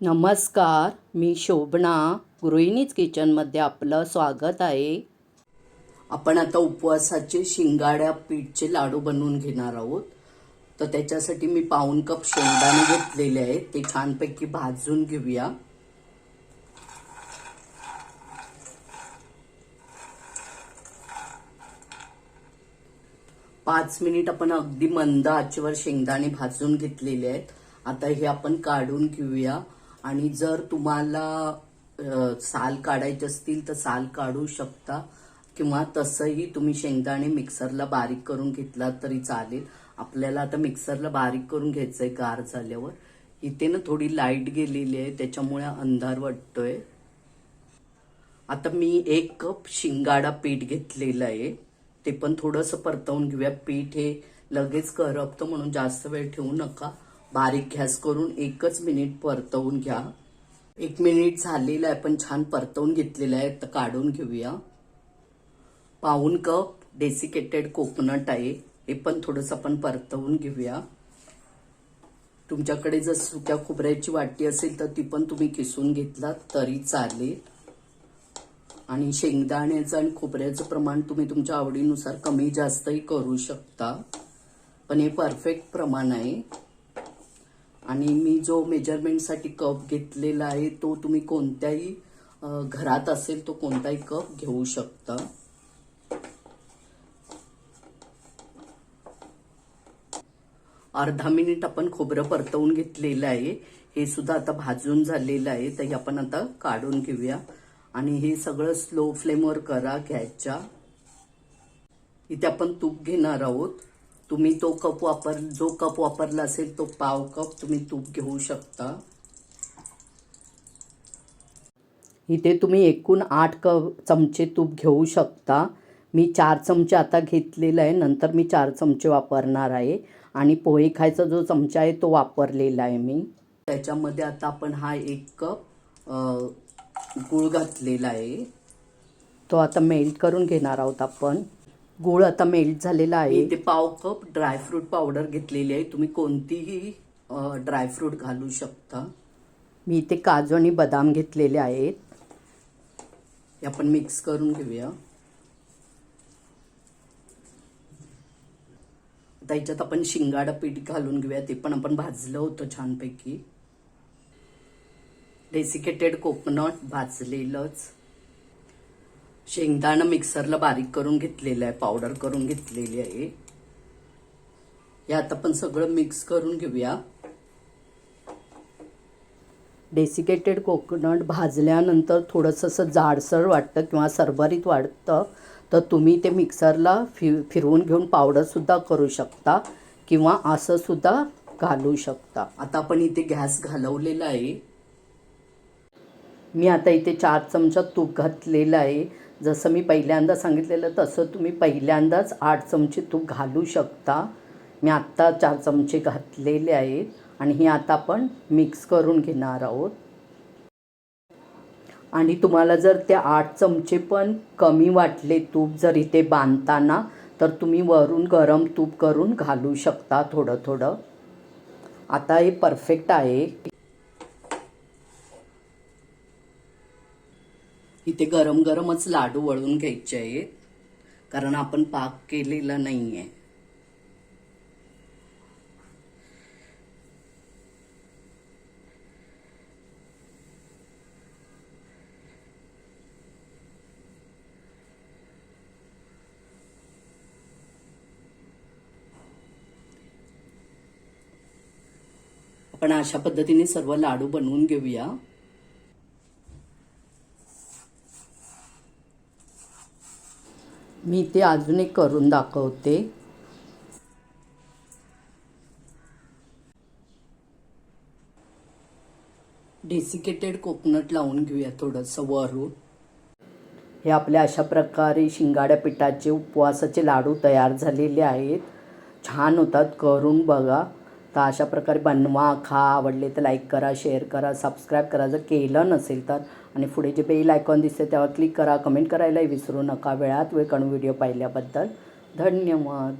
नमस्कार, मी शोभना गृहिणीज किचनमध्ये आपलं स्वागत आहे. आपण आता उपवासाचे शिंगाड्या पीठचे लाडू बनवून घेणार आहोत. तर त्याच्यासाठी मी पाऊण कप शेंगदाणे घेतलेले आहेत. ते छानपैकी भाजून घेऊया. पाच मिनिट आपण अगदी मंद आचेवर शेंगदाणे भाजून घेतलेले आहेत. आता हे आपण काढून घेऊया. आणि जर तुम्हाला साल काढायचे असतील तर साल काढू शकता, किंवा तसंही तुम्ही शेंगदाणे मिक्सरला बारीक करून घेतला तरी चालेल. आपल्याला आता मिक्सरला बारीक करून घ्यायचंय गार झाल्यावर. इथे ना थोडी लाईट गेलेली आहे, त्याच्यामुळे अंधार वाटतोय. आता मी 1 कप शिंगाडा पीठ घेतलेलं आहे. ते पण थोडंसं परतवून घेऊया. पीठ हे लगेच करपतं, म्हणून जास्त वेळ ठेवू नका. बारीक गॅस करून 1च मिनिट परतवून घ्या. 1 मिनिट झालेलं आहे, पण छान परतवून घेतलेलं आहे. तर काढून घेऊया. पाऊण कप डेसिकेटेड कोकोनट आहे. हे पण थोडंसं आपण परतवून घेऊया. तुमच्याकडे जर सुक्या खोबऱ्याची वाटी असेल तर ती पण तुम्ही किसून घेतलात तरी चालेल. आणि शेंगदाण्याचं आणि खोबऱ्याचं प्रमाण तुम्ही तुमच्या आवडीनुसार कमी जास्तही करू शकता, पण हे परफेक्ट प्रमाण आहे. आणि मी जो मेजरमेंटसाठी कप घेतलेला आहे तो तुम्ही कोणत्याही घरात असेल तो कोणताही कप घेऊ शकता. अर्धा मिनिट आपण खोबरं परतवून घेतलेलं आहे. हे सुद्धा आता भाजून झालेलं आहे. तर हे आपण आता काढून घेऊया. आणि हे सगळं स्लो फ्लेमवर करा गॅसच्या. इथे आपण तूप घेणार आहोत. तुम्ही जो कप वापरला असेल तो पाव कप तुम्ही तूप घेऊ शकता. इथे तुम्ही एकूण 8 चमचे तूप घेऊ शकता. मी 4 चमचे आता घेतलेला आहे. नंतर मी 4 चमचे वापरणार आहे. आणि पोहे खायचा जो चमचा आहे तो वापरलेला आहे मी. त्याच्यामध्ये आता आपण हा 1 कप गूळ घातलेला आहे. तो आता मेल्ट करून घेणार आहोत आपण. गूळ आता मेल्ट झालेला आहे. इथे पाव कप ड्रायफ्रूट पावडर घेतलेली आहे. तुम्ही कोणतीही ड्रायफ्रूट घालू शकता. मी इथे काजू आणि बदाम घेतलेले आहेत. हे आपण मिक्स करून घेऊया. आता ह्याच्यात आपण शिंगाडा पीठ घालून घेऊया. ते पण आपण भाजलं होतं छानपैकी. डेसिकेटेड कोकोनट भाजलेलंच. शेंगदाणा मिक्सरला बारीक करून घेतलेलं आहे, पावडर करून घेतलेली आहे. यात आपण सगळं मिक्स करून घेऊया. डेसिकेटेड कोकोनट भाजल्यानंतर थोडंसं असं जाडसर वाटतं किंवा सरभरीत वाटतं, तर तुम्ही ते मिक्सरला फिरवून घेऊन पावडरसुद्धा करू शकता, किंवा असं सुद्धा घालू शकता. आता आपण इथे गॅस घालवलेला आहे. मी आता इथे 4 चमचा तूप घातलेलं आहे. जसं मी पहिल्यांदा सांगितलेलं तसं तुम्ही पहिल्यांदाच 8 चमचे तूप घालू शकता. मी आत्ता 4 चमचे घातलेले आहेत. आणि हे आता आपण मिक्स करून घेणार आहोत. आणि तुम्हाला जर ते 8 चमचे पण कमी वाटले तूप जर इथे बांधताना, तर तुम्ही वरून गरम तूप करून घालू शकता थोडं थोडं. आता हे परफेक्ट आहे. इथे गरम गरमच लाडू वळून घ्यायचे आहेत, कारण आपण पाक केलेला नाहीये. आपण अशा पद्धतीने सर्व लाडू बनवून घेऊया. मी ते अजून एक करून दाखवते. डेसिकेटेड कोकोनट लावून घेऊया थोडंसं वरून. हे आपल्या अशा प्रकारे शिंगाड्या पिठाचे उपवासाचे लाडू तयार झालेले आहेत. छान होतात, करून बघा. तर अशा प्रकारे बनवा, खा. आवडले तर लाईक करा, शेअर करा, सबस्क्राईब करा जर केलं नसेल तर. आणि पुढे जे बेल आयकॉन दिसते त्यावर क्लिक करा. कमेंट करायलाही विसरू नका. वेळात वेळ काढून व्हिडिओ पाहिल्याबद्दल धन्यवाद.